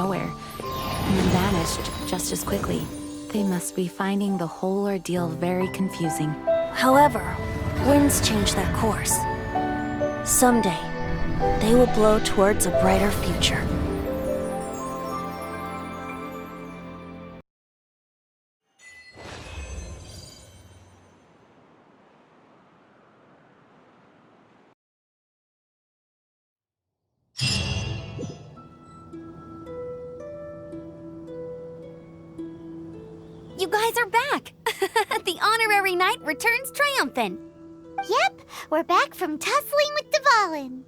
nowhere, and then vanished just as quickly. They must be finding the whole ordeal very confusing. However, winds change their course. Someday, they will blow towards a brighter future. You guys are back! The honorary knight returns triumphant. Yep, we're back from tussling with Dvalin.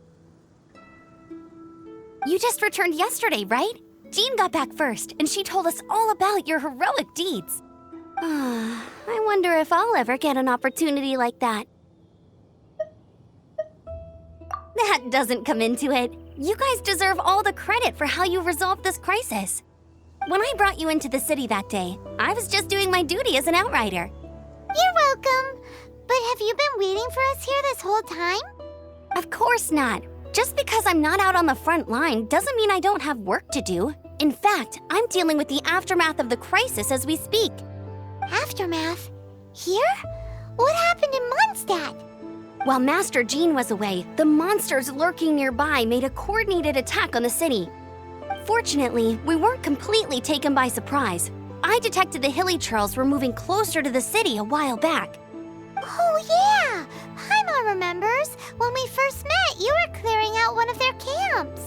You just returned yesterday, right? Jean got back first, and she told us all about your heroic deeds. I wonder if I'll ever get an opportunity like that. That doesn't come into it. You guys deserve all the credit for how you resolved this crisis. When I brought you into the city that day, I was just doing my duty as an outrider. You're welcome. But have you been waiting for us here this whole time? Of course not. Just because I'm not out on the front line doesn't mean I don't have work to do. In fact, I'm dealing with the aftermath of the crisis as we speak. Aftermath? Here? What happened in Mondstadt? While Master Jean was away, the monsters lurking nearby made a coordinated attack on the city. Fortunately, we weren't completely taken by surprise. I detected the Hilly Churls were moving closer to the city a while back. Oh yeah! Paimon remembers. When we first met, you were clearing out one of their camps.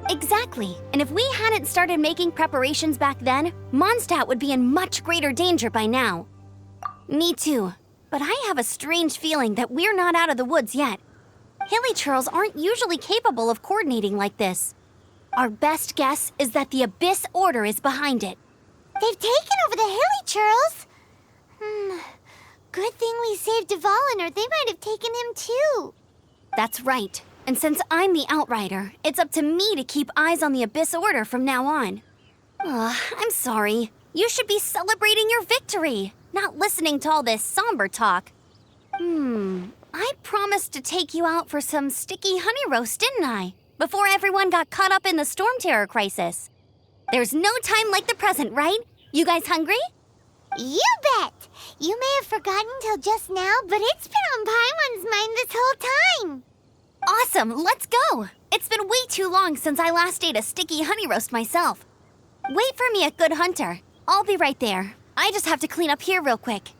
Exactly. And if we hadn't started making preparations back then, Mondstadt would be in much greater danger by now. Me too. But I have a strange feeling that we're not out of the woods yet. Hilly Churls aren't usually capable of coordinating like this. Our best guess is that the Abyss Order is behind it. They've taken over the Hilly Churls? Good thing we saved Dvalin, or they might have taken him too. That's right. And since I'm the Outrider, it's up to me to keep eyes on the Abyss Order from now on. I'm sorry. You should be celebrating your victory, not listening to all this somber talk. I promised to take you out for some sticky honey roast, didn't I? Before everyone got caught up in the storm terror crisis. There's no time like the present, right? You guys hungry? You bet! You may have forgotten till just now, but it's been on Paimon's mind this whole time. Awesome, let's go! It's been way too long since I last ate a sticky honey roast myself. Wait for me at Good Hunter. I'll be right there. I just have to clean up here real quick.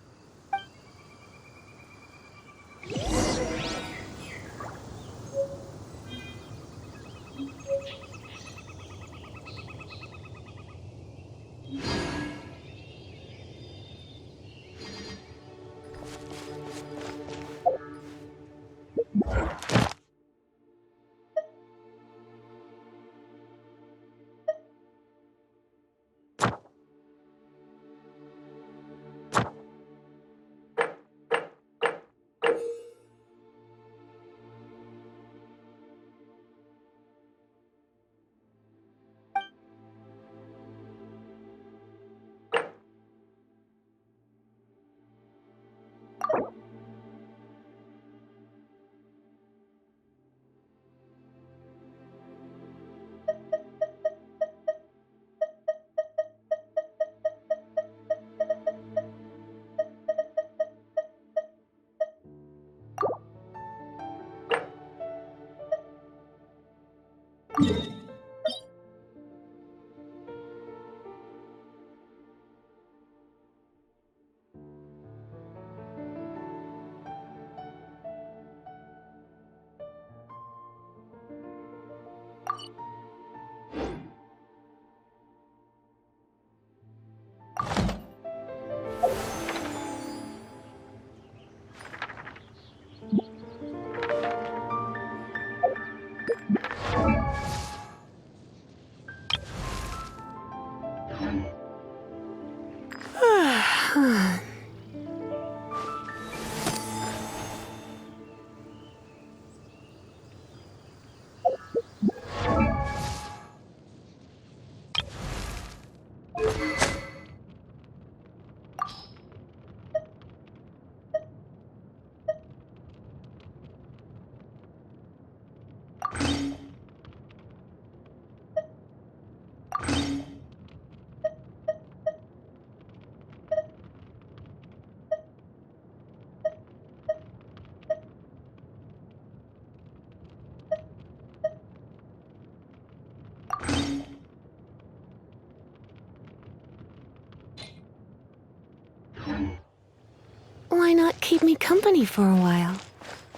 Why not keep me company for a while?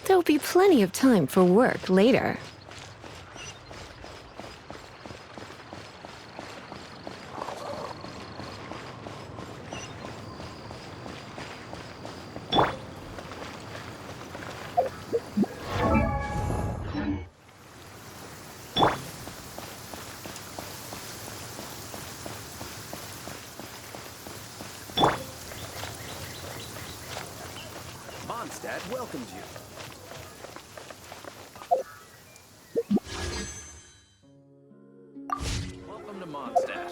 There'll be plenty of time for work later. Mondstadt welcomes you. Welcome to Mondstadt.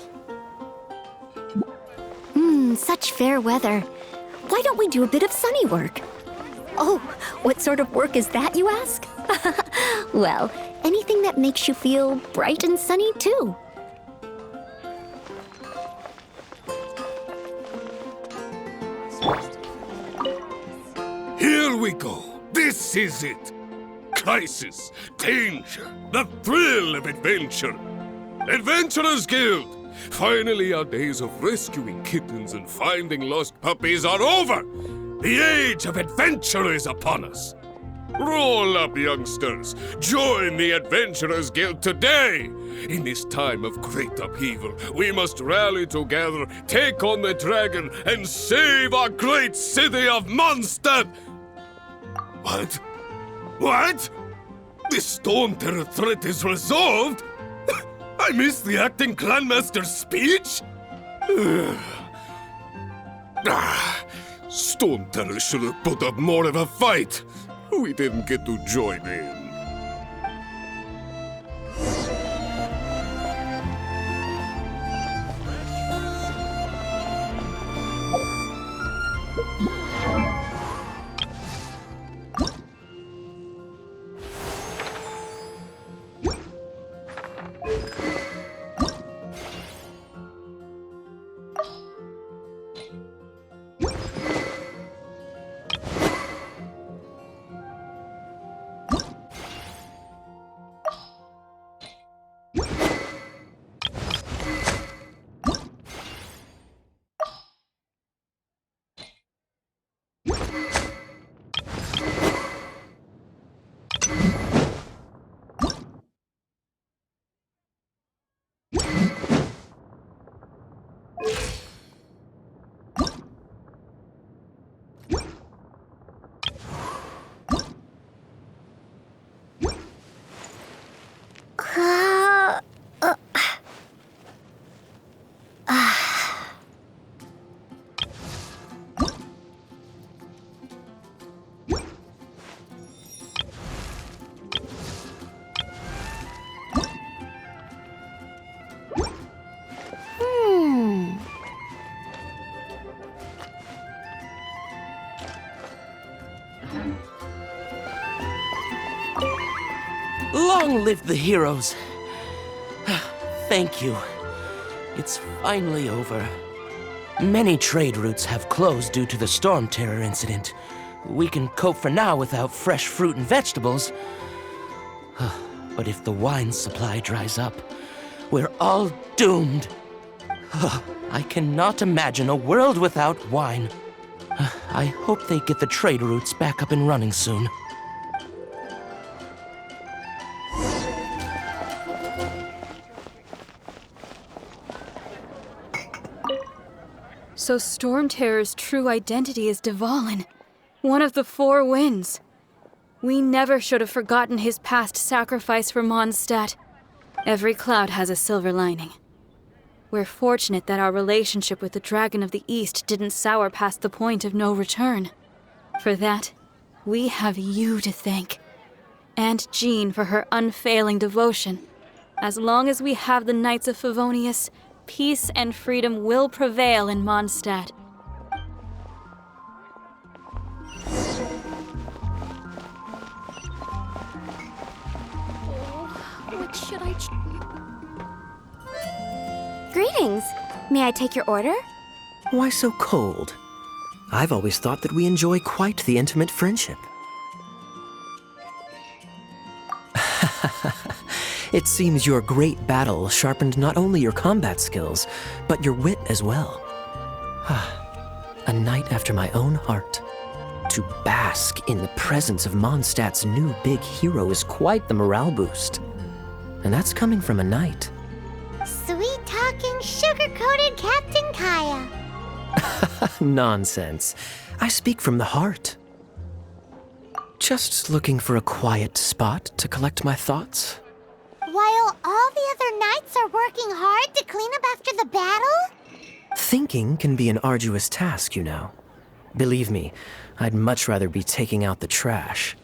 Such fair weather. Why don't we do a bit of sunny work? Oh, what sort of work is that, you ask? Well, anything that makes you feel bright and sunny, too. Here we go. This is it. Crisis, danger, the thrill of adventure. Adventurers Guild! Finally, our days of rescuing kittens and finding lost puppies are over. The age of adventure is upon us. Roll up, youngsters. Join the Adventurers Guild today. In this time of great upheaval, we must rally together, take on the dragon, and save our great city of Mondstadt. What? What? The Storm Terror threat is resolved? I missed the acting clanmaster's speech? Storm Terror should have put up more of a fight. We didn't get to join in. Long live the heroes! Thank you. It's finally over. Many trade routes have closed due to the Storm Terror incident. We can cope for now without fresh fruit and vegetables. But if the wine supply dries up, we're all doomed. I cannot imagine a world without wine. I hope they get the trade routes back up and running soon. So Storm Terror's true identity is Dvalin, one of the Four Winds. We never should have forgotten his past sacrifice for Mondstadt. Every cloud has a silver lining. We're fortunate that our relationship with the Dragon of the East didn't sour past the point of no return. For that, we have you to thank. And Jean for her unfailing devotion. As long as we have the Knights of Favonius, peace and freedom will prevail in Mondstadt. What should I Greetings. May I take your order? Why so cold? I've always thought that we enjoy quite the intimate friendship. It seems your great battle sharpened not only your combat skills, but your wit as well. A knight after my own heart. To bask in the presence of Mondstadt's new big hero is quite the morale boost. And that's coming from a knight. Sweet-talking, sugar-coated Captain Kaya. Nonsense. I speak from the heart. Just looking for a quiet spot to collect my thoughts. While all the other knights are working hard to clean up after the battle? Thinking can be an arduous task, you know. Believe me, I'd much rather be taking out the trash.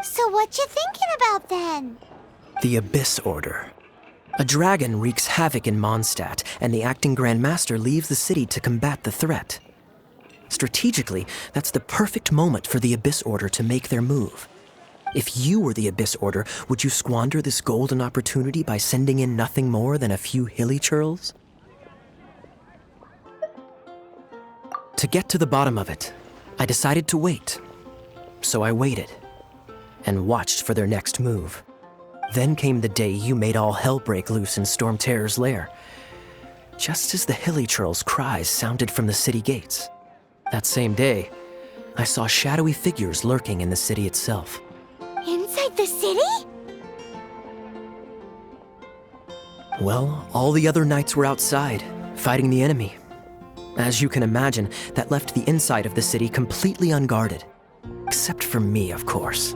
So what you thinking about then? The Abyss Order. A dragon wreaks havoc in Mondstadt, and the acting Grand Master leaves the city to combat the threat. Strategically, that's the perfect moment for the Abyss Order to make their move. If you were the Abyss Order, would you squander this golden opportunity by sending in nothing more than a few hilly churls? To get to the bottom of it, I decided to wait. So I waited, and watched for their next move. Then came the day you made all hell break loose in Storm Terror's lair, just as the hilly churl's cries sounded from the city gates. That same day, I saw shadowy figures lurking in the city itself. Inside the city? Well, all the other knights were outside, fighting the enemy. As you can imagine, that left the inside of the city completely unguarded. Except for me, of course.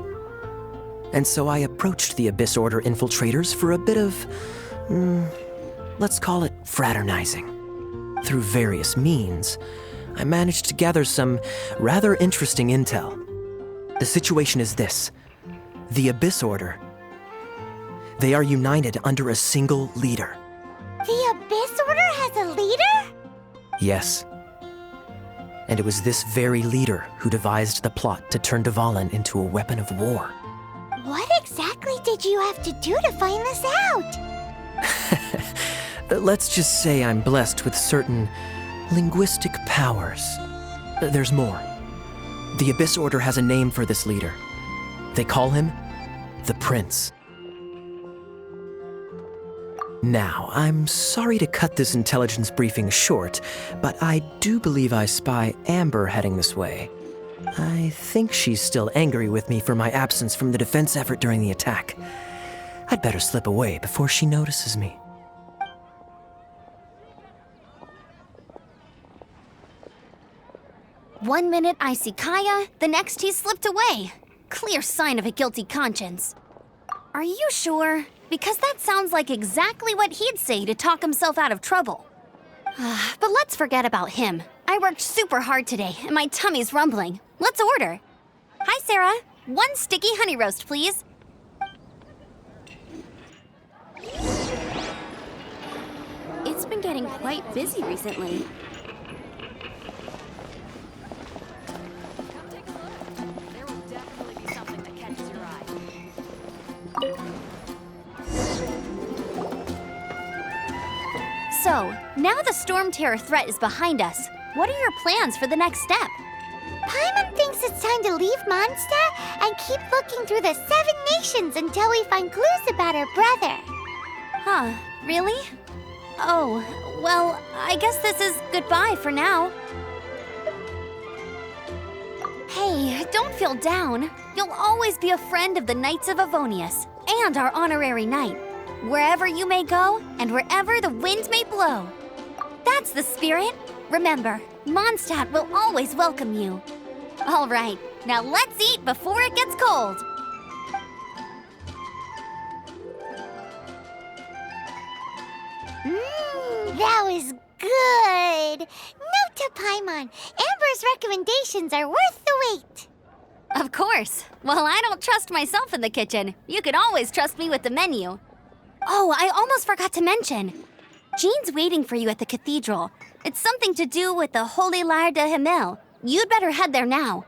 And so I approached the Abyss Order infiltrators for a bit of, let's call it fraternizing. Through various means, I managed to gather some rather interesting intel. The situation is this. The Abyss Order. They are united under a single leader. The Abyss Order has a leader? Yes. And it was this very leader who devised the plot to turn Dvalin into a weapon of war. What exactly did you have to do to find this out? Let's just say I'm blessed with certain linguistic powers. There's more. The Abyss Order has a name for this leader. They call him the Prince. Now, I'm sorry to cut this intelligence briefing short, but I do believe I spy Amber heading this way. I think she's still angry with me for my absence from the defense effort during the attack. I'd better slip away before she notices me. One minute I see Kaya, the next he slipped away. Clear sign of a guilty conscience. Are you sure? Because that sounds like exactly what he'd say to talk himself out of trouble. But let's forget about him. I worked super hard today, and my tummy's rumbling. Let's order. Hi, Sarah. 1 sticky honey roast, please. It's been getting quite busy recently. So, now the Storm Terror threat is behind us. What are your plans for the next step? Paimon thinks it's time to leave Mondstadt and keep looking through the 7 nations until we find clues about her brother. Huh, really? Oh, well, I guess this is goodbye for now. Hey, don't feel down. You'll always be a friend of the Knights of Avonius and our honorary knight. Wherever you may go and wherever the wind may blow. That's the spirit. Remember, Mondstadt will always welcome you. All right, now let's eat before it gets cold. That was good. Note to Paimon, Amber's recommendations are worth the wait. Of course. Well, I don't trust myself in the kitchen. You can always trust me with the menu. Oh, I almost forgot to mention. Jean's waiting for you at the cathedral. It's something to do with the Holy Lyre de Himmel. You'd better head there now.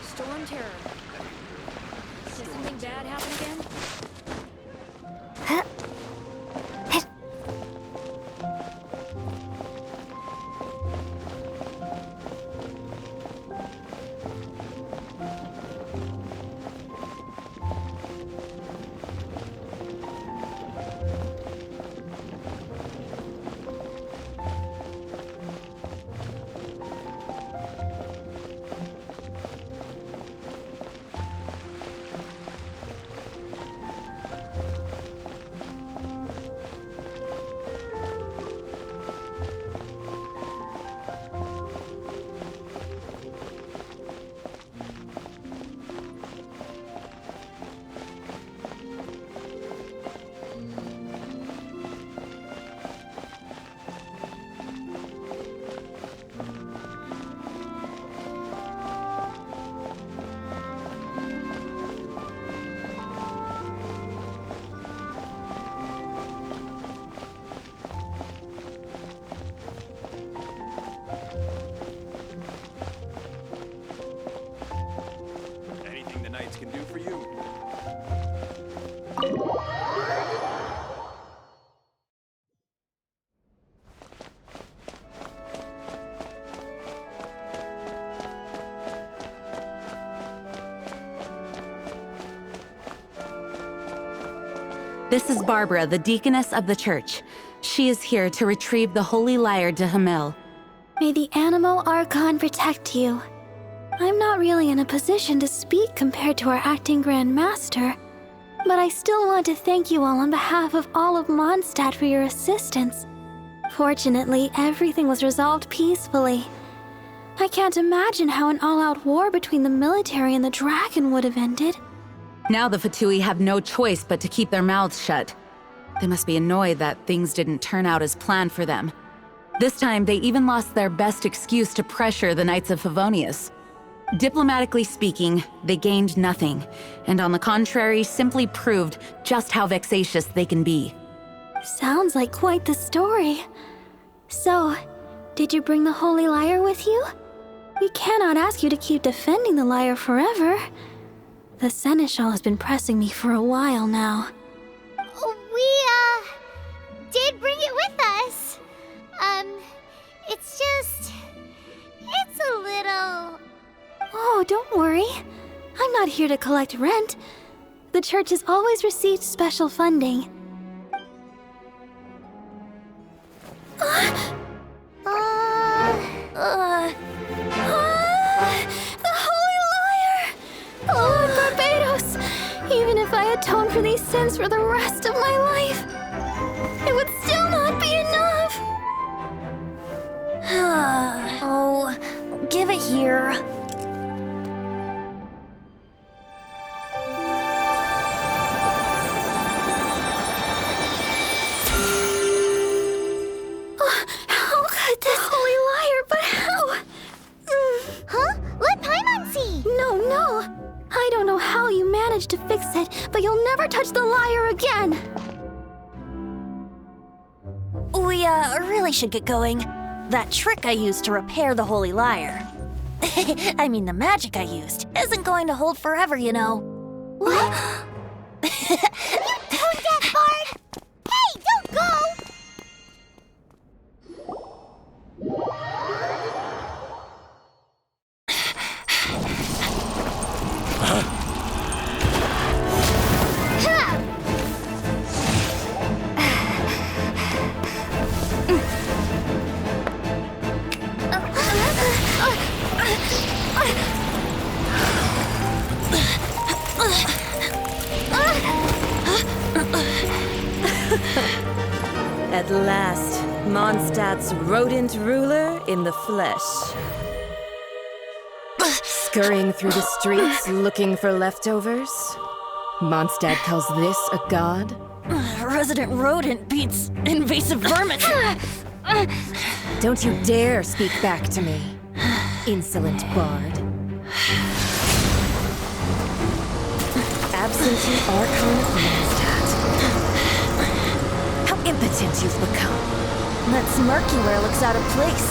Storm Terror. Did something bad happen again? knights can do for you. This is Barbara, the deaconess of the church. She is here to retrieve the holy lyre de Hamel. May the Animal Archon protect you. I'm not really in a position to speak compared to our acting Grand Master, but I still want to thank you all on behalf of all of Mondstadt for your assistance. Fortunately, everything was resolved peacefully. I can't imagine how an all-out war between the military and the dragon would have ended. Now the Fatui have no choice but to keep their mouths shut. They must be annoyed that things didn't turn out as planned for them. This time, they even lost their best excuse to pressure the Knights of Favonius. Diplomatically speaking, they gained nothing, and on the contrary, simply proved just how vexatious they can be. Sounds like quite the story. So, did you bring the Holy Lyre with you? We cannot ask you to keep defending the lyre forever. The Seneschal has been pressing me for a while now. We, did bring it with us. It's a little... Oh, don't worry. I'm not here to collect rent. The church has always received special funding. The Holy Lyre! Lord Barbados! Even if I atone for these sins for the rest of my life, it would still not be enough! Oh, give it here. How could this Holy Lyre, but how? Huh? Let Paimon see! No. I don't know how you managed to fix it, but you'll never touch the lyre again! We, really should get going. That trick I used to repair the Holy Lyre. I mean, the magic I used isn't going to hold forever, you know. What? Tone deaf, Bard! Hey, don't go! At last, Mondstadt's rodent ruler in the flesh. Scurrying through the streets looking for leftovers? Mondstadt calls this a god? Resident rodent beats invasive vermin. Don't you dare speak back to me, insolent bard. Absentee Archon of Mondstadt. How impotent you've become. That smirky wear looks out of place.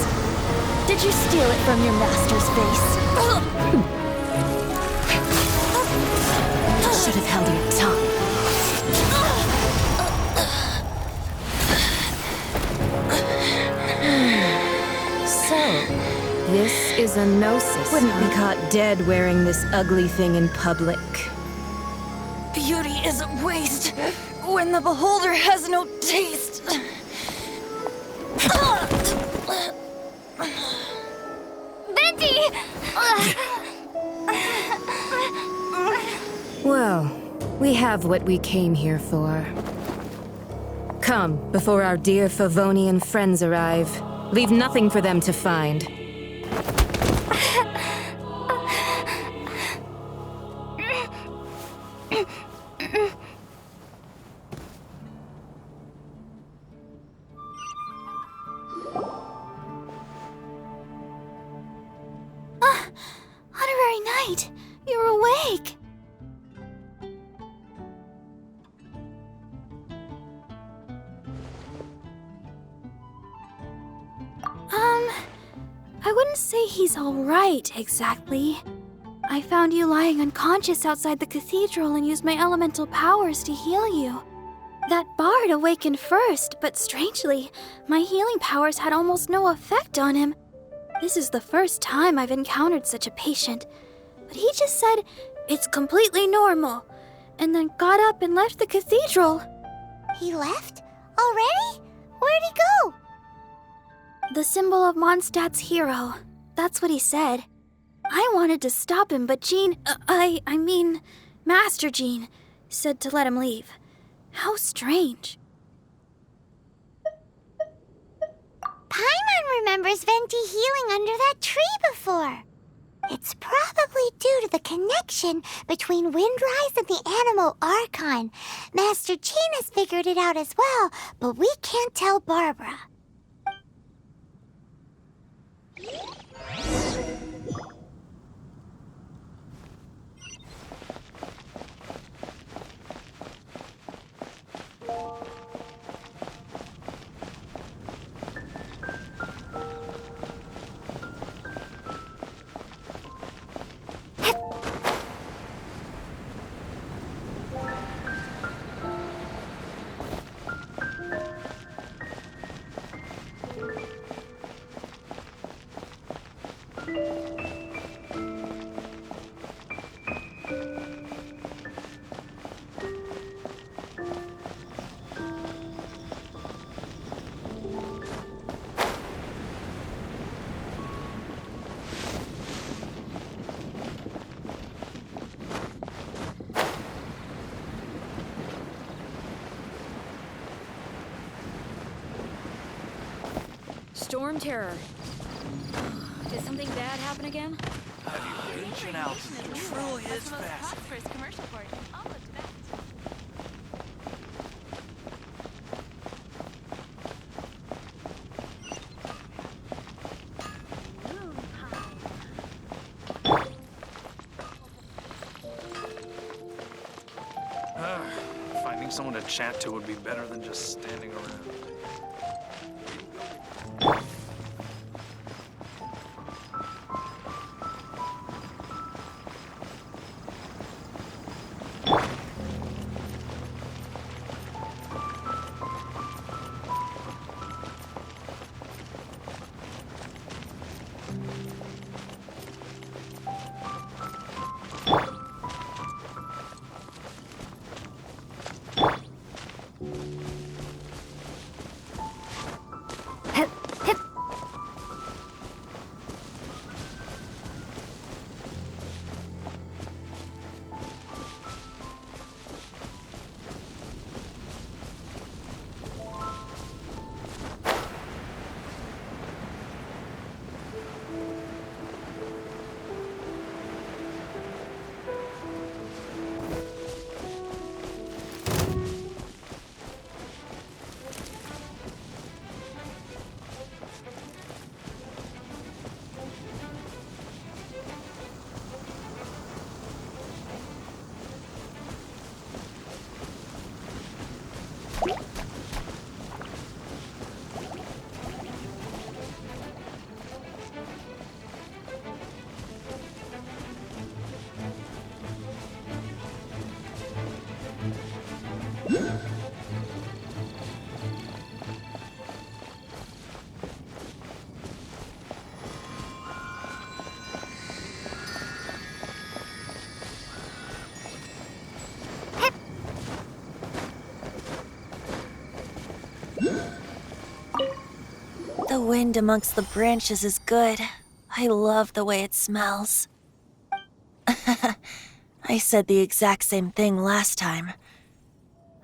Did you steal it from your master's face? Should have held your tongue. So, this is a gnosis. Wouldn't be caught dead wearing this ugly thing in public. Beauty is a waste when the beholder has no taste. Venti! Well, we have what we came here for. Come, before our dear Favonian friends arrive. Leave nothing for them to find. Honorary Knight, you're awake. I wouldn't say he's all right, exactly. I found you lying unconscious outside the cathedral and used my elemental powers to heal you. That bard awakened first, but strangely, my healing powers had almost no effect on him. This is the first time I've encountered such a patient, but he just said, "It's completely normal," and then got up and left the cathedral. He left? Already? Where'd he go? The symbol of Mondstadt's hero. That's what he said. I wanted to stop him, but Master Jean, said to let him leave. How strange. Paimon remembers Venti healing under that tree before. It's probably due to the connection between Windrise and the Animal Archon. Master Jean has figured it out as well, but we can't tell Barbara. Storm Terror. Did something bad happen again? Genshin altitude truly is fast. Finding someone to chat to would be better than just standing around. The wind amongst the branches is good. I love the way it smells. I said the exact same thing last time.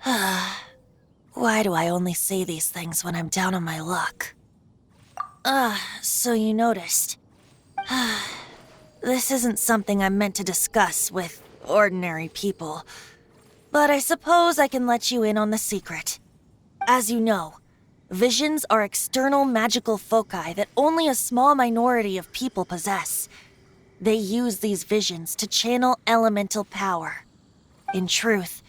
Why do I only say these things when I'm down on my luck? So you noticed. This isn't something I'm meant to discuss with ordinary people, but I suppose I can let you in on the secret. As you know, visions are external magical foci that only a small minority of people possess. They use these visions to channel elemental power. In truth,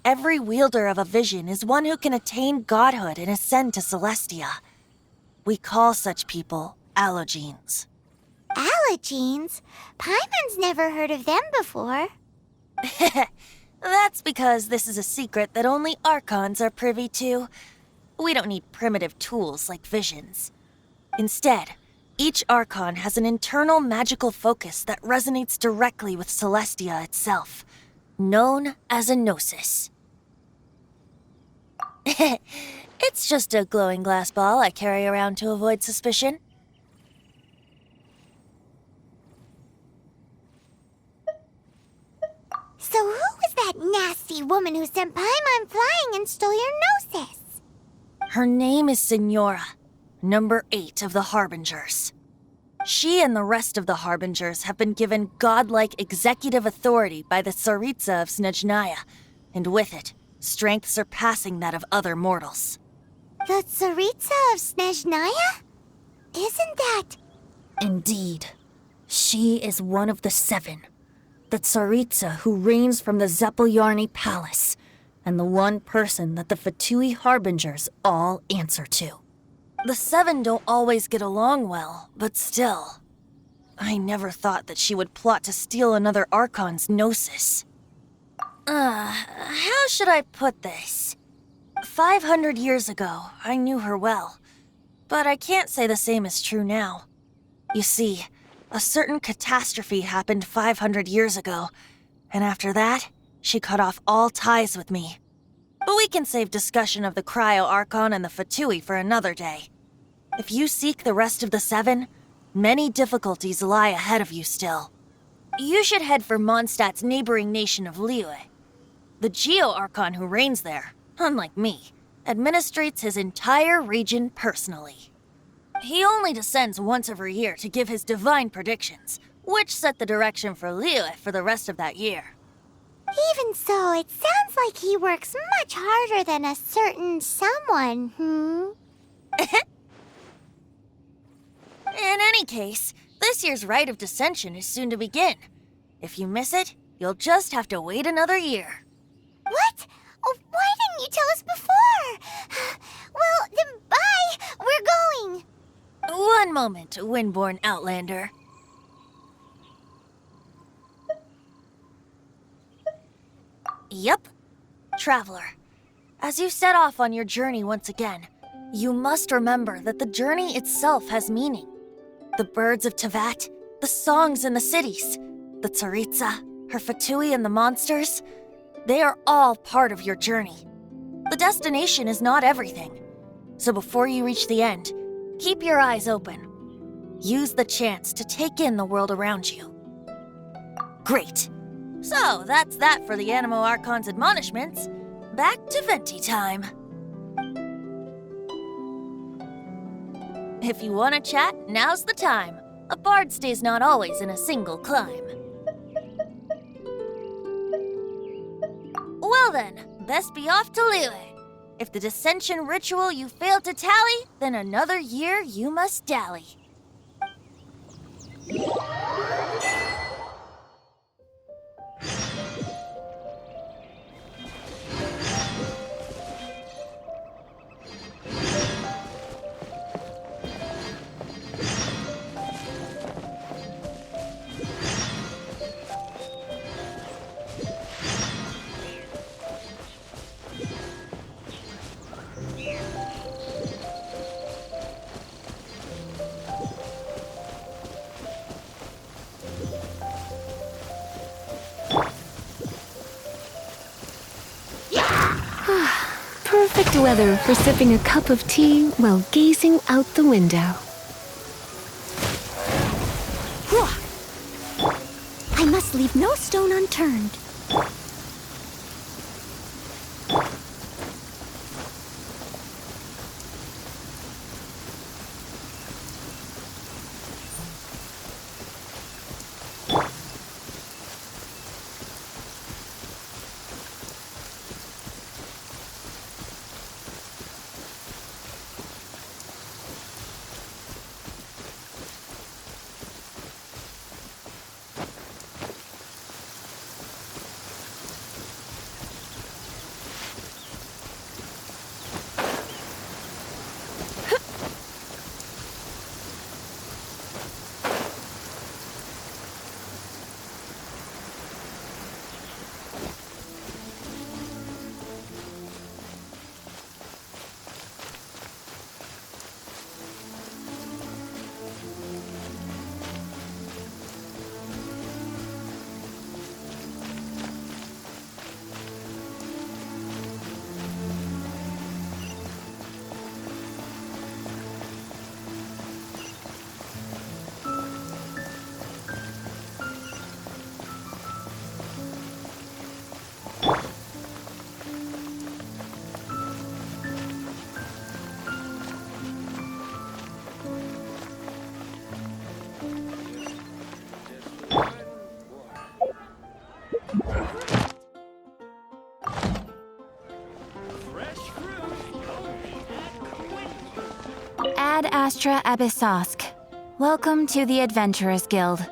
every wielder of a vision is one who can attain godhood and ascend to Celestia. We call such people allogenes. Allergenes? Paimon's never heard of them before. That's because this is a secret that only Archons are privy to. We don't need primitive tools like visions. Instead, each Archon has an internal magical focus that resonates directly with Celestia itself, known as a gnosis. It's just a glowing glass ball I carry around to avoid suspicion. So who was that nasty woman who sent Paimon flying and stole your gnosis? Her name is Signora, number 8 of the Harbingers. She and the rest of the Harbingers have been given godlike executive authority by the Tsaritsa of Snezhnaya, and with it, strength surpassing that of other mortals. The Tsaritsa of Snezhnaya? Isn't that... Indeed. She is one of the 7. The Tsaritsa who reigns from the Zeppeljärni Palace, and the one person that the Fatui Harbingers all answer to. The 7 don't always get along well, but still. I never thought that she would plot to steal another Archon's gnosis. How should I put this? 500 years ago, I knew her well, but I can't say the same is true now. You see, a certain catastrophe happened 500 years ago, and after that, she cut off all ties with me. But we can save discussion of the Cryo Archon and the Fatui for another day. If you seek the rest of the 7, many difficulties lie ahead of you still. You should head for Mondstadt's neighboring nation of Liyue. The Geo-Archon who reigns there, unlike me, administrates his entire region personally. He only descends once every year to give his divine predictions, which set the direction for Liyue for the rest of that year. Even so, it sounds like he works much harder than a certain someone, In any case, this year's Rite of Descension is soon to begin. If you miss it, you'll just have to wait another year. What? Oh, why didn't you tell us before? Well, then bye! We're going! One moment, Windborn Outlander. Yep. Traveler, as you set off on your journey once again, you must remember that the journey itself has meaning. The birds of Tevat, the songs in the cities, the Tsaritsa, her Fatui and the monsters, they are all part of your journey. The destination is not everything. So before you reach the end, keep your eyes open. Use the chance to take in the world around you. Great. So that's that for the Animo Archon's admonishments. Back to Venti time. If you want to chat, now's the time. A bard stays not always in a single climb. Well then, best be off to Liyue. If the dissension ritual you failed to tally, then another year you must dally. Perfect weather for sipping a cup of tea while gazing out the window. I must leave no stone unturned. Astra Abyssosk. Welcome to the Adventurers Guild.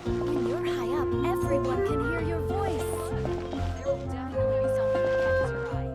When you're high up, everyone can hear your voice. There will definitely be something that catches your eye.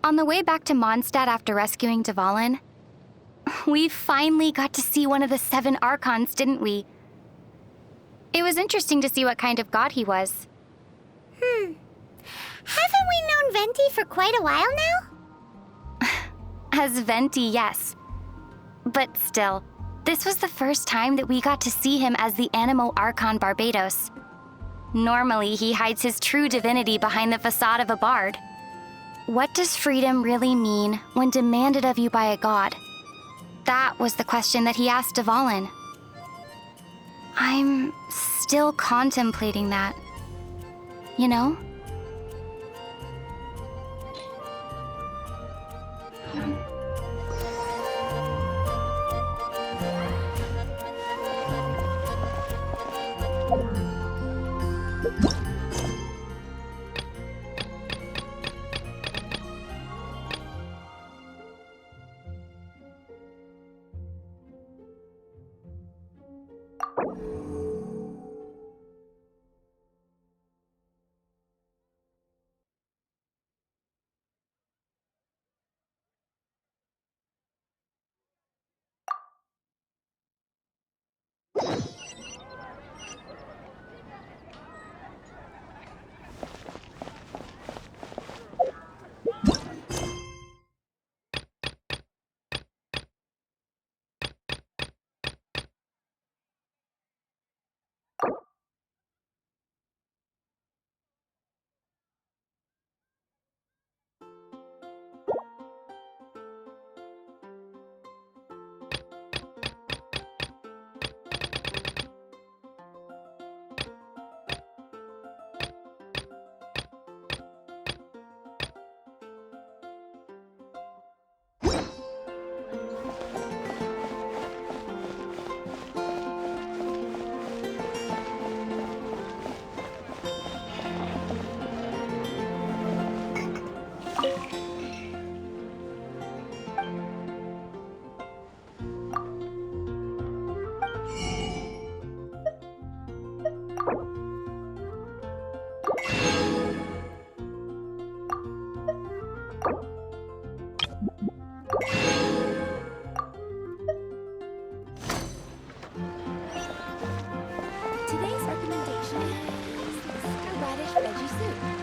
On the way back to Mondstadt after rescuing Dvalin, we finally got to see one of the 7 Archons, didn't we? It was interesting to see what kind of god he was. Haven't we known Venti for quite a while now? As Venti, yes. But still, this was the first time that we got to see him as the Animo Archon Barbados. Normally, he hides his true divinity behind the facade of a bard. What does freedom really mean when demanded of you by a god? That was the question that he asked Dvalin. I'm still contemplating that. You know? veggie soup.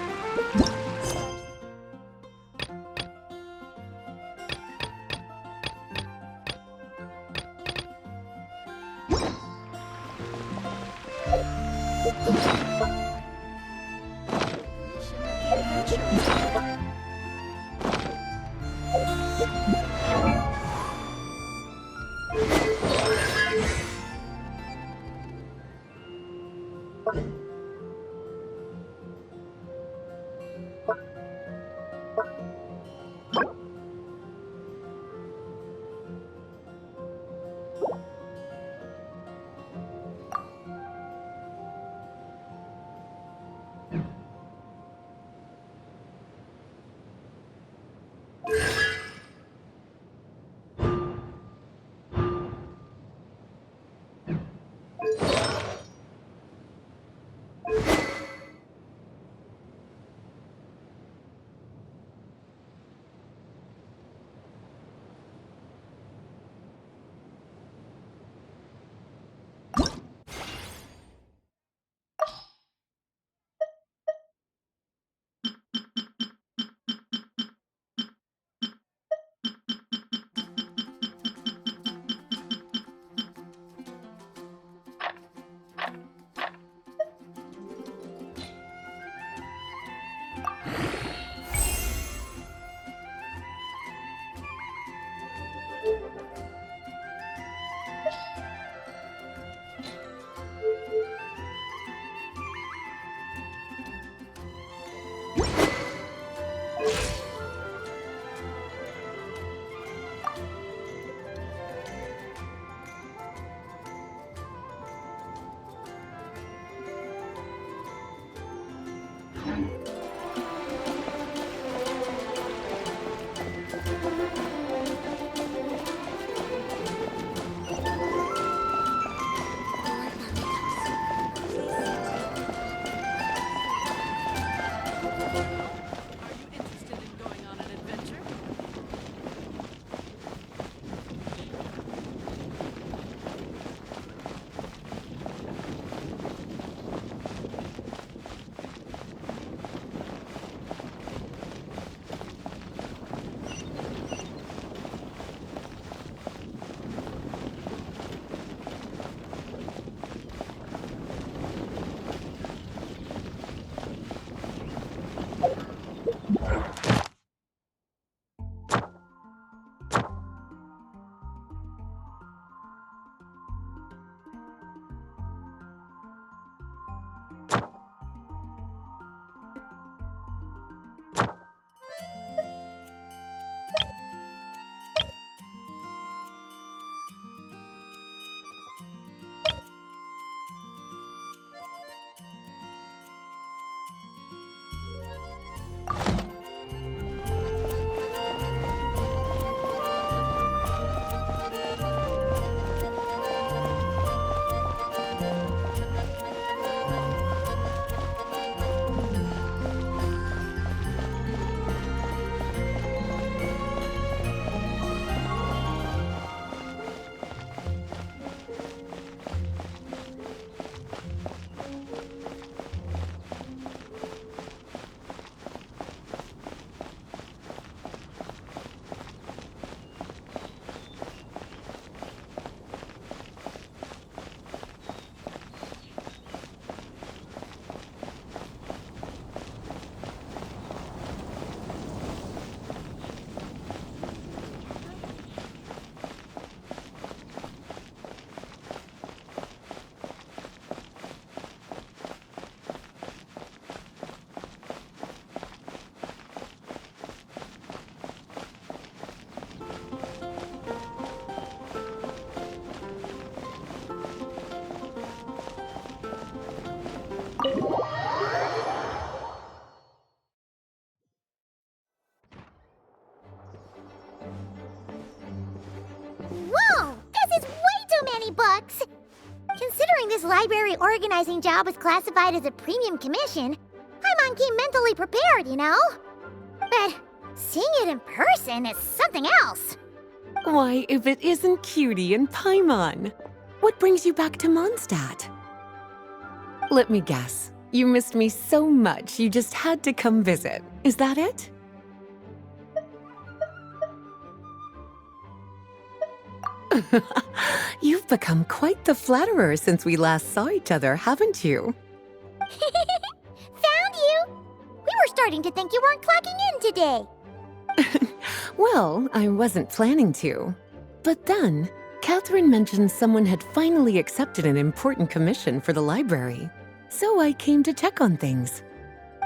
Whoa! This is way too many books! Considering this library organizing job was classified as a premium commission, I'm on key mentally prepared, you know? But seeing it in person is something else. Why, if it isn't Cutie and Paimon. What brings you back to Mondstadt? Let me guess. You missed me so much, you just had to come visit. Is that it? You've become quite the flatterer since we last saw each other, haven't you? Found you! We were starting to think you weren't clocking in today. Well, I wasn't planning to. But then, Catherine mentioned someone had finally accepted an important commission for the library. So I came to check on things.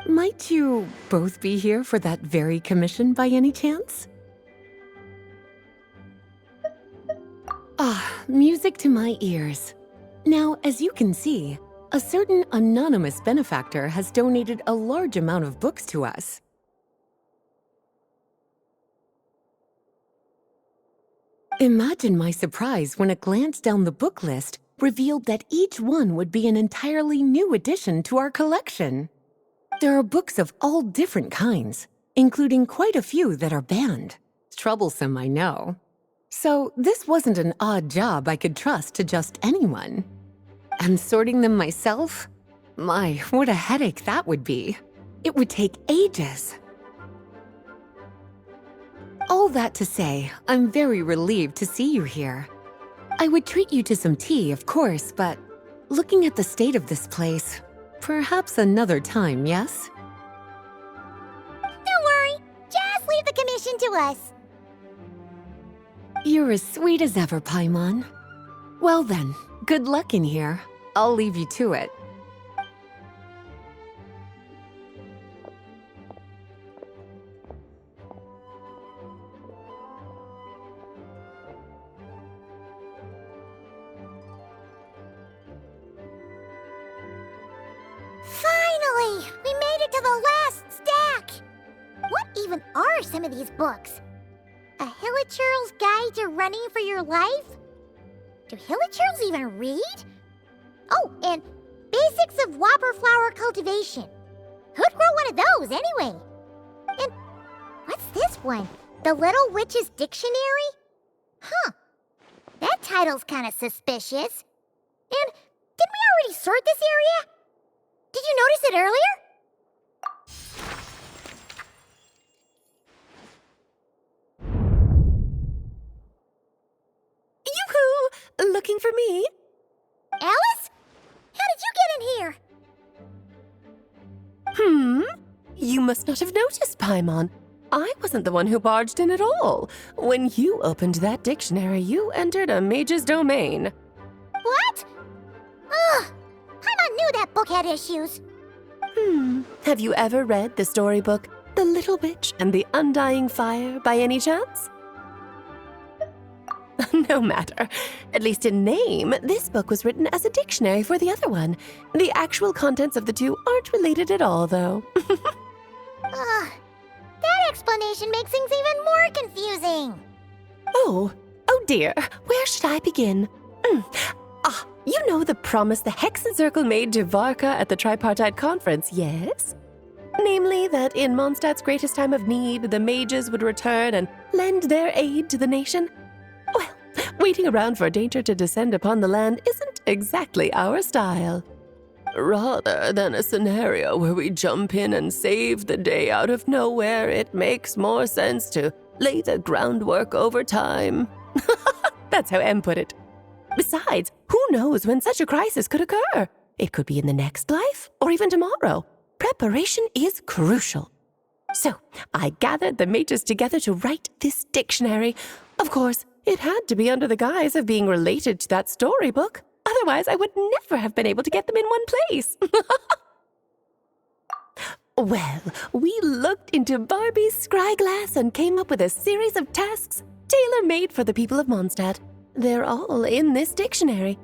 Might you both be here for that very commission by any chance? Ah, music to my ears. Now, as you can see, a certain anonymous benefactor has donated a large amount of books to us. Imagine my surprise when a glance down the book list revealed that each one would be an entirely new addition to our collection. There are books of all different kinds, including quite a few that are banned. Troublesome, I know. So this wasn't an odd job I could trust to just anyone. And sorting them myself? My, what a headache that would be. It would take ages. All that to say, I'm very relieved to see you here. I would treat you to some tea, of course, but looking at the state of this place, perhaps another time, yes? Don't worry, just leave the commission to us. You're as sweet as ever, Paimon. Well then, good luck in here. I'll leave you to it. Finally! We made it to the last stack! What even are some of these books? A Hilichurl's Guide to Running for Your Life? Do Hilichurls even read? Oh, and Basics of Whopper Flower Cultivation. Who'd grow one of those, anyway? And what's this one? The Little Witch's Dictionary? Huh. That title's kind of suspicious. And didn't we already sort this area? Did you notice it earlier? Yoo-hoo! Looking for me? Alice? How did you get in here? You must not have noticed, Paimon. I wasn't the one who barged in at all. When you opened that dictionary, you entered a mage's domain. What? Ugh! Paimon knew that book had issues. Have you ever read the storybook The Little Witch and the Undying Fire by any chance? No matter. At least in name, this book was written as a dictionary for the other one. The actual contents of the two aren't related at all, though. Ugh. That explanation makes things even more confusing. Oh dear. Where should I begin? You know the promise the Hexen Circle made to Varka at the Tripartite Conference, yes? Namely, that in Mondstadt's greatest time of need, the mages would return and lend their aid to the nation? Well, waiting around for danger to descend upon the land isn't exactly our style. Rather than a scenario where we jump in and save the day out of nowhere, it makes more sense to lay the groundwork over time. That's how Em put it. Besides, who knows when such a crisis could occur? It could be in the next life, or even tomorrow. Preparation is crucial. So, I gathered the mages together to write this dictionary. Of course, it had to be under the guise of being related to that storybook. Otherwise, I would never have been able to get them in one place. Well, we looked into Barbie's scryglass and came up with a series of tasks tailor-made for the people of Mondstadt. They're all in this dictionary.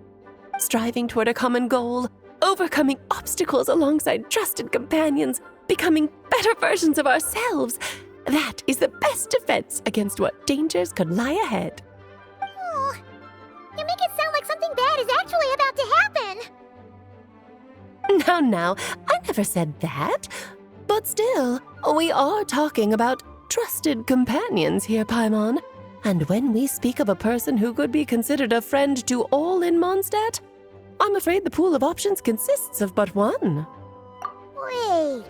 Striving toward a common goal, overcoming obstacles alongside trusted companions, becoming better versions of ourselves. That is the best defense against what dangers could lie ahead. Oh, you make it sound like something bad is actually about to happen. Now, I never said that. But still, we are talking about trusted companions here, Paimon. And when we speak of a person who could be considered a friend to all in Mondstadt, I'm afraid the pool of options consists of but one. Wait,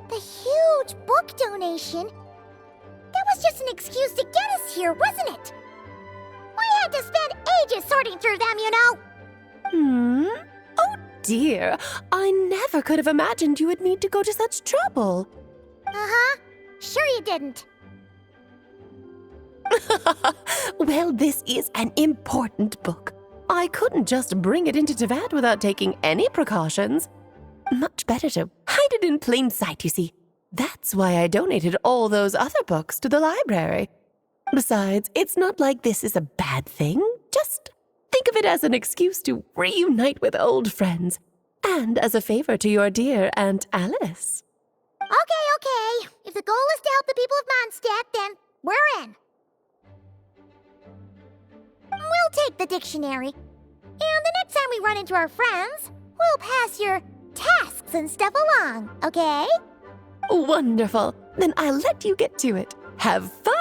the huge book donation? That was just an excuse to get us here, wasn't it? We had to spend ages sorting through them, you know. Oh dear, I never could have imagined you would need to go to such trouble. Uh-huh. Sure you didn't. Well, this is an important book. I couldn't just bring it into Teyvat without taking any precautions. Much better to hide it in plain sight, you see. That's why I donated all those other books to the library. Besides, it's not like this is a bad thing. Just think of it as an excuse to reunite with old friends. And as a favor to your dear Aunt Alice. Okay. If the goal is to help the people of Mondstadt, then we're in. We'll take the dictionary. And the next time we run into our friends, we'll pass your tasks and stuff along, okay? Wonderful. Then I'll let you get to it. Have fun!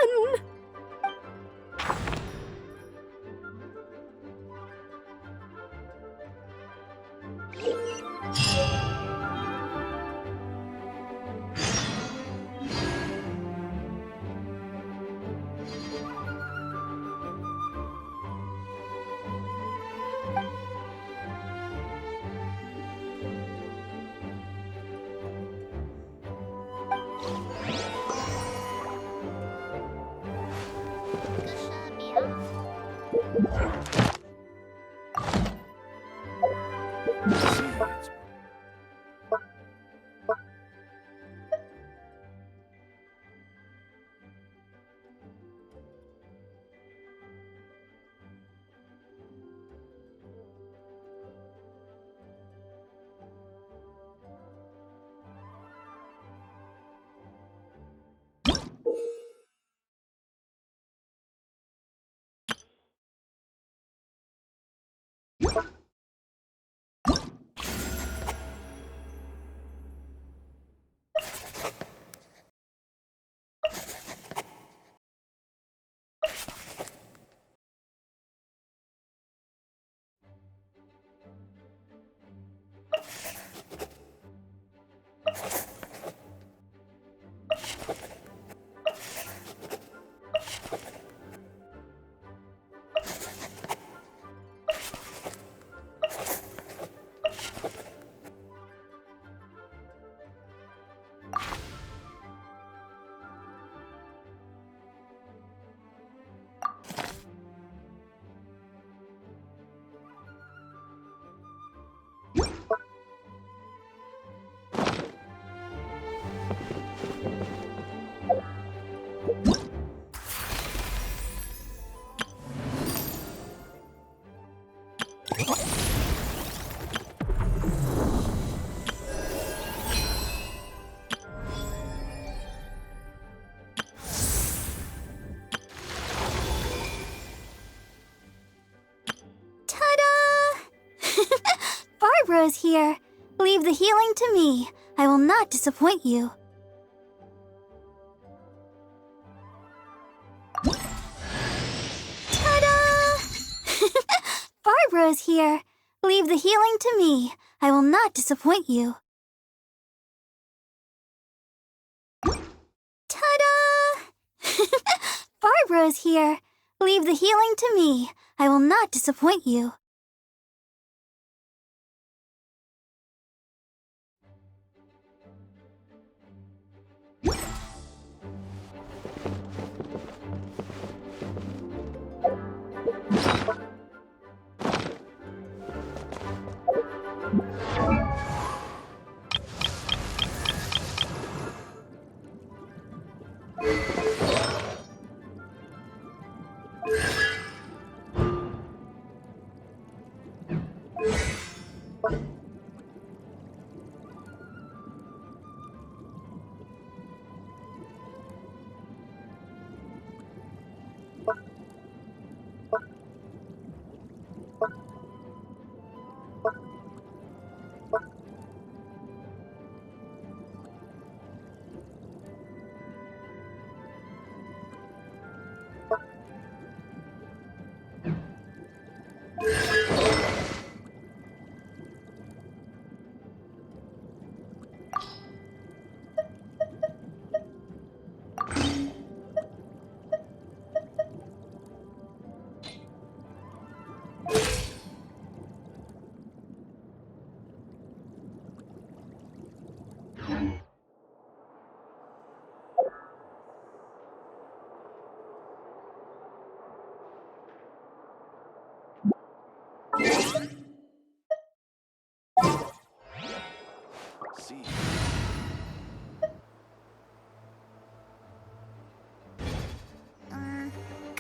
Barbara is here. Leave the healing to me. I will not disappoint you. Ta-da! Barbara is here. Leave the healing to me. I will not disappoint you. Ta-da! Barbara is here. Leave the healing to me. I will not disappoint you.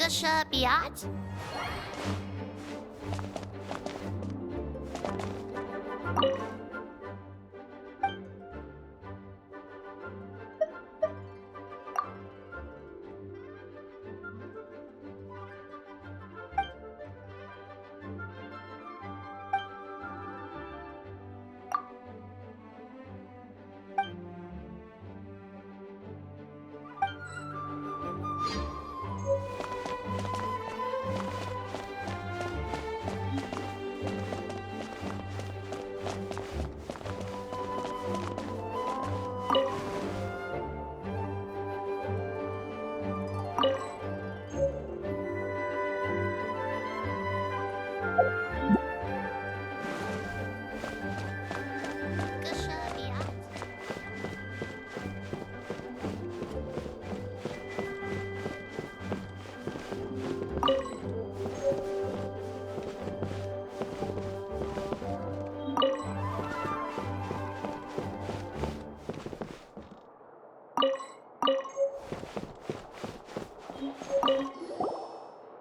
Gusha Biat?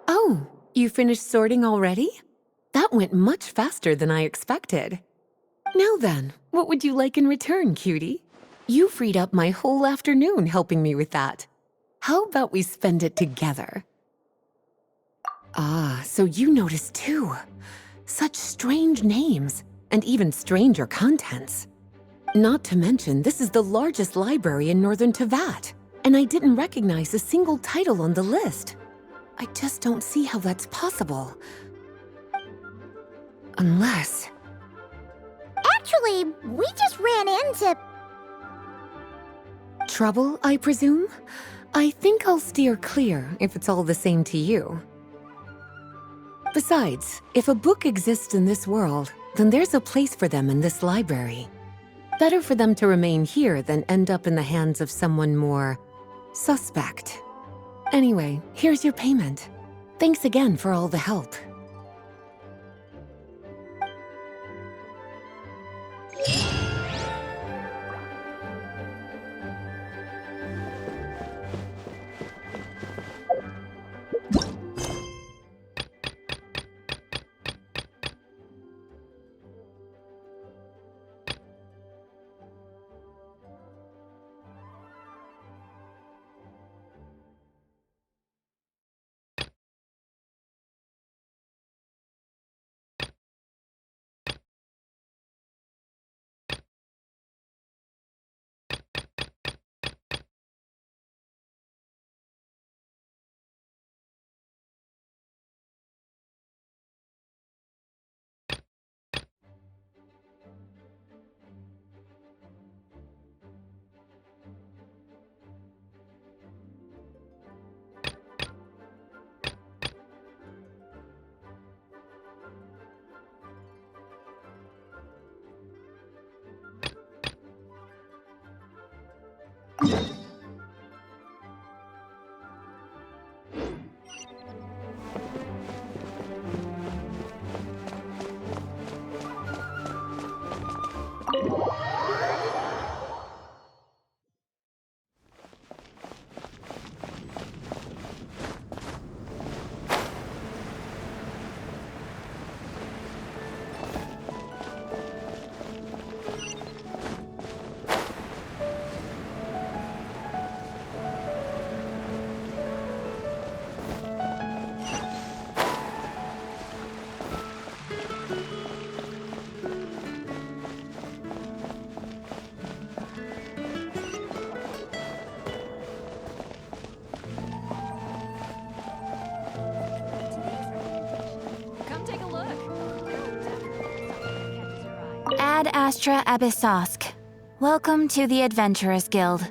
Oh, you finished sorting already? That went much faster than I expected. Now then, what would you like in return, cutie? You freed up my whole afternoon helping me with that. How about we spend it together? Ah, so you noticed too. Such strange names, and even stranger contents. Not to mention, this is the largest library in Northern Tevat, and I didn't recognize a single title on the list. I just don't see how that's possible. Unless... Actually, we just ran into... Trouble, I presume? I think I'll steer clear if it's all the same to you. Besides, if a book exists in this world, then there's a place for them in this library. Better for them to remain here than end up in the hands of someone more... suspect. Anyway, here's your payment. Thanks again for all the help. Ad Astra Abyssosk. Welcome to the Adventurers Guild.